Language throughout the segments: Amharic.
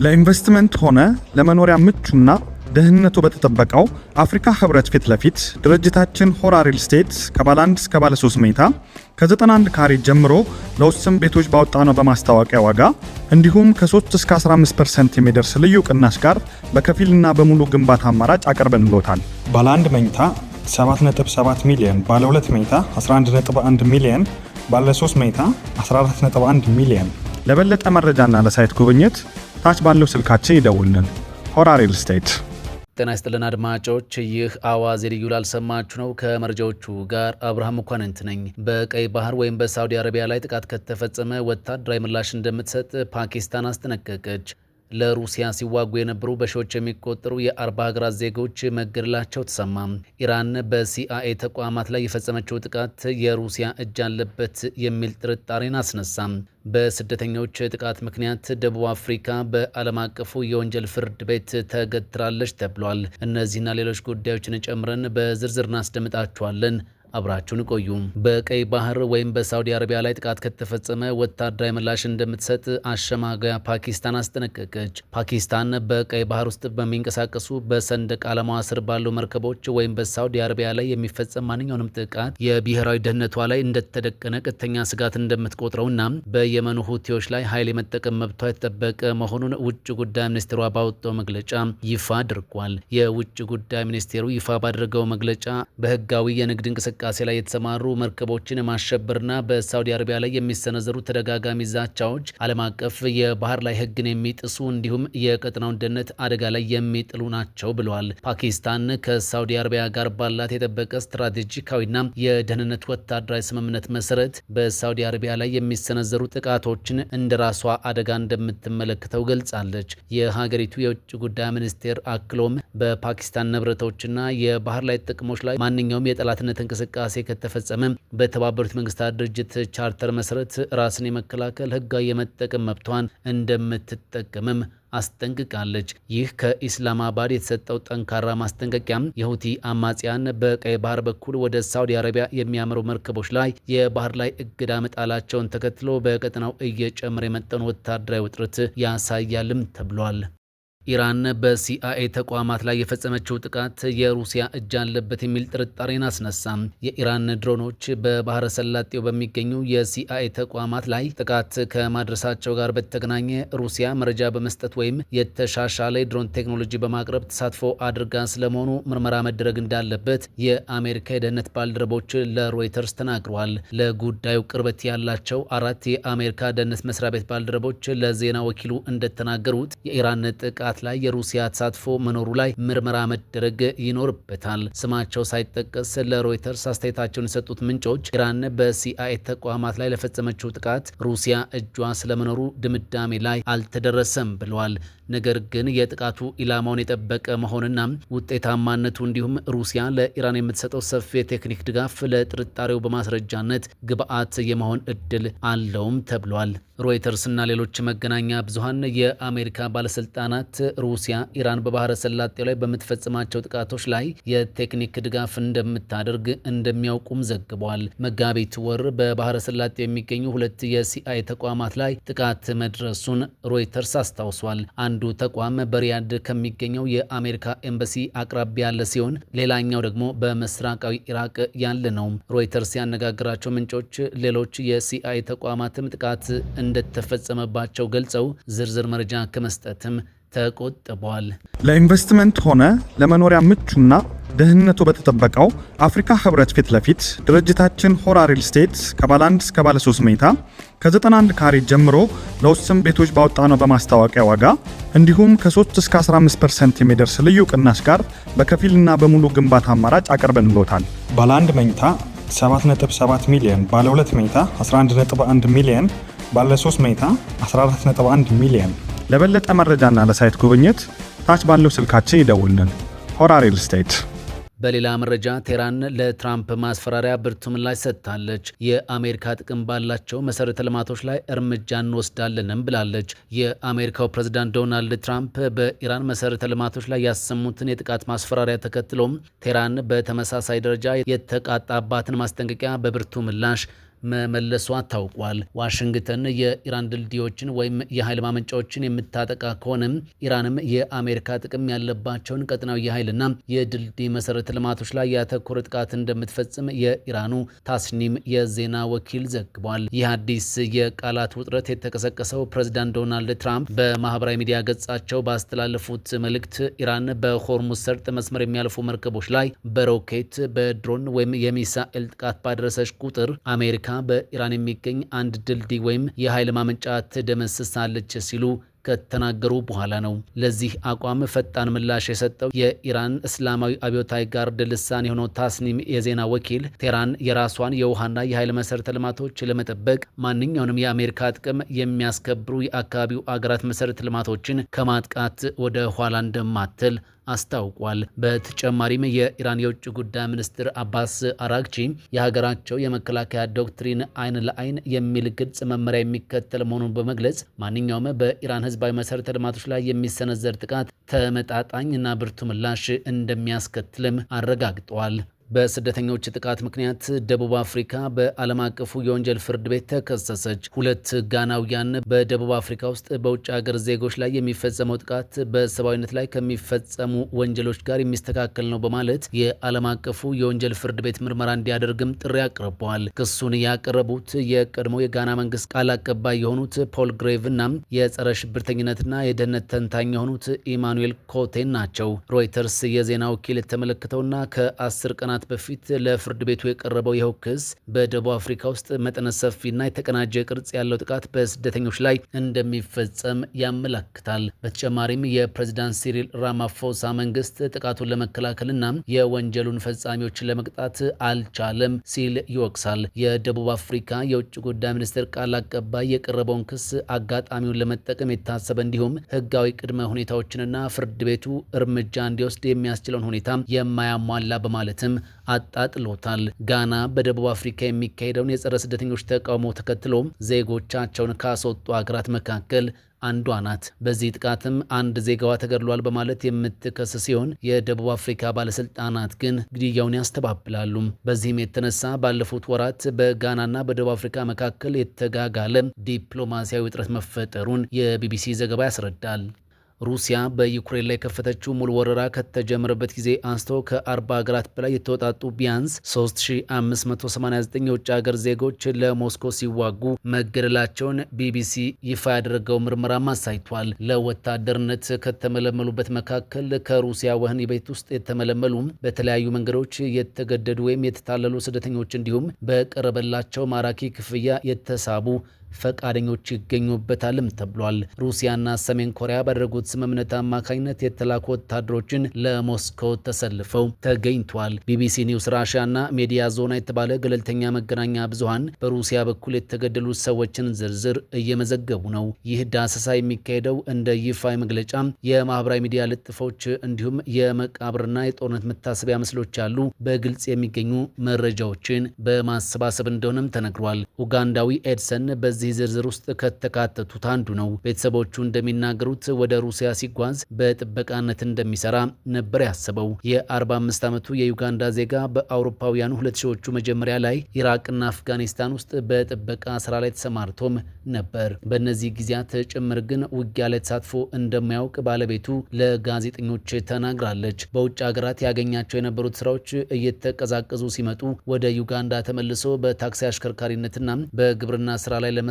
ለኢንቨስትመንት ሆነ ለመኖሪያ ምቹና ደህንነቱ በተጠበቀው አፍሪካ ህብረት ፊት ለፊት ድርጅታችን ሆራ ሪል ስቴት ከባለ 1 እስከ ባለ 3 መኝታ ከ91 ካሬ ጀምሮ ለውስን ቤቶች ባወጣነው በማስታወቂያ ዋጋ እንዲሁም ከ3 እስከ 15% የሚደርስ ልዩ ቅናሽ ጋር በከፊልና በሙሉ ግንባታ አማራጭ አቀርበንልዎታል። ባለ 1 መኝታ 7.7 ሚሊዮን፣ ባለ 2 መኝታ 11.1 ሚሊዮን፣ ባለ 3 መኝታ 14.1 ሚሊዮን። ለበለጠ መረጃና ለሳይት ጉብኝት ታች ባለው ስልካችን ይደውልን። ሆራ ሪል ስቴት። ጤና ይስጥልን አድማጮች፣ ይህ አዋዜ ልዩ ላልሰማችሁ ነው። ከመረጃዎቹ ጋር አብርሃም መኳንንት ነኝ። በቀይ ባህር ወይም በሳውዲ አረቢያ ላይ ጥቃት ከተፈጸመ ወታደራዊ ምላሽ እንደምትሰጥ ፓኪስታን አስጠነቀቀች። ለሩሲያ ሲዋጉ የነበሩ በሺዎች የሚቆጠሩ የ40 ሀገራት ዜጎች መገደላቸው ተሰማ። ኢራን በሲአይኤ ተቋማት ላይ የፈጸመችው ጥቃት የሩሲያ እጅ አለበት የሚል ጥርጣሬን አስነሳም። በስደተኞች ጥቃት ምክንያት ደቡብ አፍሪካ በዓለም አቀፉ የወንጀል ፍርድ ቤት ተገትራለች ተብሏል። እነዚህና ሌሎች ጉዳዮችን ጨምረን በዝርዝር እናስደምጣችኋለን። አብራችሁን ቆዩ። በቀይ ባህር ወይም በሳውዲ አረቢያ ላይ ጥቃት ከተፈጸመ ወታደራዊ ምላሽ እንደምትሰጥ አሸማጋያ ፓኪስታን አስጠነቀቀች። ፓኪስታን በቀይ ባህር ውስጥ በሚንቀሳቀሱ በሰንደቅ ዓላማዋ ስር ባሉ መርከቦች ወይም በሳውዲ አረቢያ ላይ የሚፈጸም ማንኛውንም ጥቃት የብሔራዊ ደህንነቷ ላይ እንደተደቀነ ቀጥተኛ ስጋት እንደምትቆጥረውና በየመኑ ሁቲዎች ላይ ኃይል የመጠቀም መብቷ የተጠበቀ መሆኑን ውጭ ጉዳይ ሚኒስቴሯ ባወጣው መግለጫ ይፋ አድርጓል። የውጭ ጉዳይ ሚኒስቴሩ ይፋ ባደረገው መግለጫ በህጋዊ የንግድ እንቅስቃሴ ላይ የተሰማሩ መርከቦችን ማሸበርና በሳውዲ አረቢያ ላይ የሚሰነዘሩ ተደጋጋሚ ዛቻዎች ዓለም አቀፍ የባህር ላይ ህግን የሚጥሱ እንዲሁም የቀጠናውን ደህንነት አደጋ ላይ የሚጥሉ ናቸው ብለዋል። ፓኪስታን ከሳውዲ አረቢያ ጋር ባላት የጠበቀ ስትራቴጂካዊና የደህንነት ወታደራዊ ስምምነት መሰረት በሳውዲ አረቢያ ላይ የሚሰነዘሩ ጥቃቶችን እንደ ራሷ አደጋ እንደምትመለከተው ገልጻለች። የሀገሪቱ የውጭ ጉዳይ ሚኒስቴር አክሎም በፓኪስታን ንብረቶችና የባህር ላይ ጥቅሞች ላይ ማንኛውም የጠላትነት እንቅስቃሴ ከተፈጸመ በተባበሩት መንግስታት ድርጅት ቻርተር መሰረት ራስን የመከላከል ህጋዊ የመጠቀም መብቷን እንደምትጠቀምም አስጠንቅቃለች። ይህ ከኢስላማባድ የተሰጠው ጠንካራ ማስጠንቀቂያም የሁቲ አማጽያን በቀይ ባህር በኩል ወደ ሳውዲ አረቢያ የሚያመሩ መርከቦች ላይ የባህር ላይ እገዳ መጣላቸውን ተከትሎ በቀጠናው እየጨመረ የመጣውን ወታደራዊ ውጥረት ያሳያልም ተብሏል። ኢራን በሲአይኤ ተቋማት ላይ የፈጸመችው ጥቃት የሩሲያ እጅ አለበት የሚል ጥርጣሬን አስነሳም። የኢራን ድሮኖች በባህረ ሰላጤው በሚገኙ የሲአይኤ ተቋማት ላይ ጥቃት ከማድረሳቸው ጋር በተገናኘ ሩሲያ መረጃ በመስጠት ወይም የተሻሻለ ድሮን ቴክኖሎጂ በማቅረብ ተሳትፎ አድርጋ ስለመሆኑ ምርመራ መደረግ እንዳለበት የአሜሪካ የደህንነት ባልደረቦች ለሮይተርስ ተናግረዋል። ለጉዳዩ ቅርበት ያላቸው 4 የአሜሪካ ደህንነት መስሪያ ቤት ባልደረቦች ለዜና ወኪሉ እንደተናገሩት የኢራን ጥቃት ላይ የሩሲያ ተሳትፎ መኖሩ ላይ ምርመራ መደረግ ይኖርበታል። ስማቸው ሳይጠቀስ ለሮይተርስ አስተያየታቸውን የሰጡት ምንጮች ኢራን በሲአይኤ ተቋማት ላይ ለፈጸመችው ጥቃት ሩሲያ እጇ ስለመኖሩ ድምዳሜ ላይ አልተደረሰም ብለዋል። ነገር ግን የጥቃቱ ኢላማውን የጠበቀ መሆንና ውጤታማነቱ እንዲሁም ሩሲያ ለኢራን የምትሰጠው ሰፊ የቴክኒክ ድጋፍ ለጥርጣሬው በማስረጃነት ግብአት የመሆን እድል አለውም ተብሏል። ሮይተርስ እና ሌሎች መገናኛ ብዙሃን የአሜሪካ ባለስልጣናት ሩሲያ ኢራን በባህረ ሰላጤው ላይ በምትፈጽማቸው ጥቃቶች ላይ የቴክኒክ ድጋፍ እንደምታደርግ እንደሚያውቁም ዘግበዋል። መጋቢት ወር በባህረ ሰላጤው የሚገኙ 2 የሲአይኤ ተቋማት ላይ ጥቃት መድረሱን ሮይተርስ አስታውሷል። አንዱ ተቋም በሪያድ ከሚገኘው የአሜሪካ ኤምባሲ አቅራቢያ ያለ ሲሆን ሌላኛው ደግሞ በምስራቃዊ ኢራቅ ያለ ነው። ሮይተርስ ያነጋገራቸው ምንጮች ሌሎች የሲአይኤ ተቋማትም ጥቃት እንደተፈጸመባቸው ገልጸው ዝርዝር መረጃ ከመስጠትም ተቆጥበዋል። ለኢንቨስትመንት ሆነ ለመኖሪያ ምቹና ደህንነቱ በተጠበቀው አፍሪካ ህብረት ፊት ለፊት ድርጅታችን ሆራ ሪል ስቴት ከባለ 1 እስከ ባለ 3 መኝታ ከ91 ካሬ ጀምሮ ለውስን ቤቶች ባወጣነው በማስታወቂያ ዋጋ እንዲሁም ከ3 እስከ 15% የሚደርስ ልዩ ቅናሽ ጋር በከፊልና በሙሉ ግንባታ አማራጭ አቀርበንልዎታል። ባለ 1 መኝታ 7.7 ሚሊዮን፣ ባለ 2 መኝታ 11.1 ሚሊዮን፣ ባለ 3 መኝታ 14.1 ሚሊዮን። ለበለጠ መረጃና ለሳይት ጉብኝት ታች ባለው ስልካችን ይደውልን። ሆራ ሪል ስቴት። በሌላ መረጃ ቴህራን ለትራምፕ ማስፈራሪያ ብርቱ ምላሽ ሰጥታለች። የአሜሪካ ጥቅም ባላቸው መሰረተ ልማቶች ላይ እርምጃ እንወስዳለንም ብላለች። የአሜሪካው ፕሬዝዳንት ዶናልድ ትራምፕ በኢራን መሰረተ ልማቶች ላይ ያሰሙትን የጥቃት ማስፈራሪያ ተከትሎም ቴህራን በተመሳሳይ ደረጃ የተቃጣባትን ማስጠንቀቂያ በብርቱ ምላሽ መመለሷ ታውቋል። ዋሽንግተን የኢራን ድልድዮችን ወይም የኃይል ማመንጫዎችን የምታጠቃ ከሆነም ኢራንም የአሜሪካ ጥቅም ያለባቸውን ቀጠናዊ የኃይልና የድልድይ መሰረተ ልማቶች ላይ ያተኮረ ጥቃት እንደምትፈጽም የኢራኑ ታስኒም የዜና ወኪል ዘግቧል። ይህ አዲስ የቃላት ውጥረት የተቀሰቀሰው ፕሬዝዳንት ዶናልድ ትራምፕ በማህበራዊ ሚዲያ ገጻቸው ባስተላለፉት መልእክት ኢራን በሆርሙዝ ሰርጥ መስመር የሚያልፉ መርከቦች ላይ በሮኬት በድሮን ወይም የሚሳኤል ጥቃት ባደረሰች ቁጥር አሜሪካ በኢራን የሚገኝ አንድ ድልድይ ወይም የኃይል ማመንጫ ትደመስሳለች ሲሉ ከተናገሩ በኋላ ነው። ለዚህ አቋም ፈጣን ምላሽ የሰጠው የኢራን እስላማዊ አብዮታዊ ጋርድ ልሳን የሆነው ታስኒም የዜና ወኪል ቴህራን የራሷን የውሃና የኃይል መሰረተ ልማቶች ለመጠበቅ ማንኛውንም የአሜሪካ ጥቅም የሚያስከብሩ የአካባቢው አገራት መሰረተ ልማቶችን ከማጥቃት ወደ ኋላ እንደማትል አስታውቋል። በተጨማሪም የኢራን የውጭ ጉዳይ ሚኒስትር አባስ አራግቺ የሀገራቸው የመከላከያ ዶክትሪን አይን ለአይን የሚል ግልጽ መመሪያ የሚከተል መሆኑን በመግለጽ ማንኛውም በኢራን ህዝባዊ መሰረተ ልማቶች ላይ የሚሰነዘር ጥቃት ተመጣጣኝ እና ብርቱ ምላሽ እንደሚያስከትልም አረጋግጠዋል። በስደተኞች ጥቃት ምክንያት ደቡብ አፍሪካ በዓለም አቀፉ የወንጀል ፍርድ ቤት ተከሰሰች። ሁለት ጋናውያን በደቡብ አፍሪካ ውስጥ በውጭ ሀገር ዜጎች ላይ የሚፈጸመው ጥቃት በሰብአዊነት ላይ ከሚፈጸሙ ወንጀሎች ጋር የሚስተካከል ነው በማለት የዓለም አቀፉ የወንጀል ፍርድ ቤት ምርመራ እንዲያደርግም ጥሪ አቅርበዋል። ክሱን ያቀረቡት የቀድሞ የጋና መንግስት ቃል አቀባይ የሆኑት ፖል ግሬቭ እና የጸረ ሽብርተኝነትና የደህንነት ተንታኝ የሆኑት ኢማኑኤል ኮቴን ናቸው። ሮይተርስ የዜና ወኪል የተመለከተውና ከ10 ቀናት በፊት ለፍርድ ቤቱ የቀረበው ይኸው ክስ በደቡብ አፍሪካ ውስጥ መጠነ ሰፊና የተቀናጀ ቅርጽ ያለው ጥቃት በስደተኞች ላይ እንደሚፈጸም ያመለክታል። በተጨማሪም የፕሬዝዳንት ሲሪል ራማፎሳ መንግስት ጥቃቱን ለመከላከልና የወንጀሉን ፈጻሚዎችን ለመቅጣት አልቻለም ሲል ይወቅሳል። የደቡብ አፍሪካ የውጭ ጉዳይ ሚኒስትር ቃል አቀባይ የቀረበውን ክስ አጋጣሚውን ለመጠቀም የታሰበ እንዲሁም ህጋዊ ቅድመ ሁኔታዎችንና ፍርድ ቤቱ እርምጃ እንዲወስድ የሚያስችለውን ሁኔታ የማያሟላ በማለትም አጣጥሎታል። ጋና በደቡብ አፍሪካ የሚካሄደውን የጸረ ስደተኞች ተቃውሞ ተከትሎ ዜጎቻቸውን ካስወጡ ሀገራት መካከል አንዷ ናት። በዚህ ጥቃትም አንድ ዜጋዋ ተገድሏል በማለት የምትከስ ሲሆን የደቡብ አፍሪካ ባለስልጣናት ግን ግድያውን ያስተባብላሉ። በዚህም የተነሳ ባለፉት ወራት በጋናና በደቡብ አፍሪካ መካከል የተጋጋለ ዲፕሎማሲያዊ ውጥረት መፈጠሩን የቢቢሲ ዘገባ ያስረዳል። ሩሲያ በዩክሬን ላይ ከፈተችው ሙሉ ወረራ ከተጀመረበት ጊዜ አንስቶ ከ40 ሀገራት በላይ የተወጣጡ ቢያንስ 3589 የውጭ ሀገር ዜጎች ለሞስኮ ሲዋጉ መገደላቸውን ቢቢሲ ይፋ ያደረገው ምርመራም አሳይቷል። ለወታደርነት ከተመለመሉበት መካከል ከሩሲያ ወህኒ ቤት ውስጥ የተመለመሉ፣ በተለያዩ መንገዶች የተገደዱ ወይም የተታለሉ ስደተኞች እንዲሁም በቀረበላቸው ማራኪ ክፍያ የተሳቡ ፈቃደኞች ይገኙበታልም ተብሏል። ሩሲያና ሰሜን ኮሪያ ባደረጉት ስምምነት አማካኝነት የተላኩ ወታደሮችን ለሞስኮ ተሰልፈው ተገኝቷል። ቢቢሲ ኒውስ ራሽያና ሜዲያ ዞና የተባለ ገለልተኛ መገናኛ ብዙሃን በሩሲያ በኩል የተገደሉ ሰዎችን ዝርዝር እየመዘገቡ ነው። ይህ ዳሰሳ የሚካሄደው እንደ ይፋዊ መግለጫ፣ የማህበራዊ ሚዲያ ልጥፎች እንዲሁም የመቃብርና የጦርነት መታሰቢያ ምስሎች ያሉ በግልጽ የሚገኙ መረጃዎችን በማሰባሰብ እንደሆነም ተነግሯል። ኡጋንዳዊ ኤድሰን በዚህ ዝርዝር ውስጥ ከተካተቱት አንዱ ነው። ቤተሰቦቹ እንደሚናገሩት ወደ ሩሲያ ሲጓዝ በጥበቃነት እንደሚሰራ ነበር ያሰበው። የ45 ዓመቱ የዩጋንዳ ዜጋ በአውሮፓውያኑ 2000ዎቹ መጀመሪያ ላይ ኢራቅና አፍጋኒስታን ውስጥ በጥበቃ ስራ ላይ ተሰማርቶም ነበር። በእነዚህ ጊዜያት ጭምር ግን ውጊያ ላይ ተሳትፎ እንደማያውቅ ባለቤቱ ለጋዜጠኞች ተናግራለች። በውጭ ሀገራት ያገኛቸው የነበሩት ስራዎች እየተቀዛቀዙ ሲመጡ ወደ ዩጋንዳ ተመልሶ በታክሲ አሽከርካሪነትና በግብርና ስራ ላይ ለመሰማራት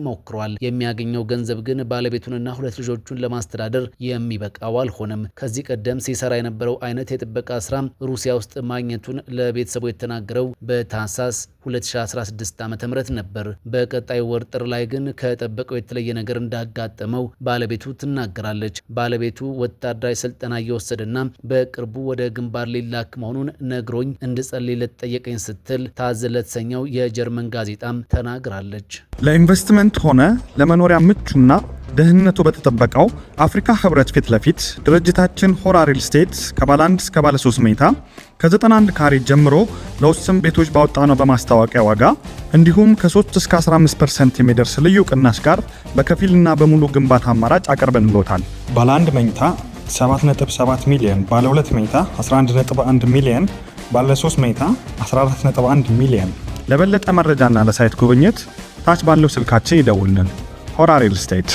ሞክሯል። የሚያገኘው ገንዘብ ግን ባለቤቱንና 2 ልጆቹን ለማስተዳደር የሚበቃው አልሆነም። ከዚህ ቀደም ሲሰራ የነበረው አይነት የጥበቃ ስራ ሩሲያ ውስጥ ማግኘቱን ለቤተሰቡ የተናገረው በታህሳስ 2016 ዓ.ም ነበር። በቀጣይ ወር ጥር ላይ ግን ከጠበቀው የተለየ ነገር እንዳጋጠመው ባለቤቱ ትናገራለች። ባለቤቱ ወታደራዊ ስልጠና እየወሰደና በቅርቡ ወደ ግንባር ሊላክ መሆኑን ነግሮኝ እንድጸልይለት ጠየቀኝ ስትል ታዝ ለተሰኘው የጀርመን ጋዜጣም ተናግራለች። ለኢንቨስትመንት ሆነ ለመኖሪያ ምቹና ደህንነቱ በተጠበቀው አፍሪካ ህብረት ፊት ለፊት ድርጅታችን ሆራ ሪል ስቴት ከባለ 1 እስከ ባለ 3 መኝታ ከ91 ካሬ ጀምሮ ለውስን ቤቶች ባወጣነው በማስታወቂያ ዋጋ እንዲሁም ከ3 እስከ 15% የሚደርስ ልዩ ቅናሽ ጋር በከፊልና በሙሉ ግንባታ አማራጭ አቀርበንሎታል። ባለ 1 መኝታ 7.7 ሚሊዮን፣ ባለ 2 መኝታ 11.1 ሚሊዮን፣ ባለ 3 መኝታ 14.1 ሚሊዮን ለበለጠ መረጃና ለሳይት ጉብኝት ታች ባለው ስልካችን ይደውልን። ሆራ ሪል ስቴት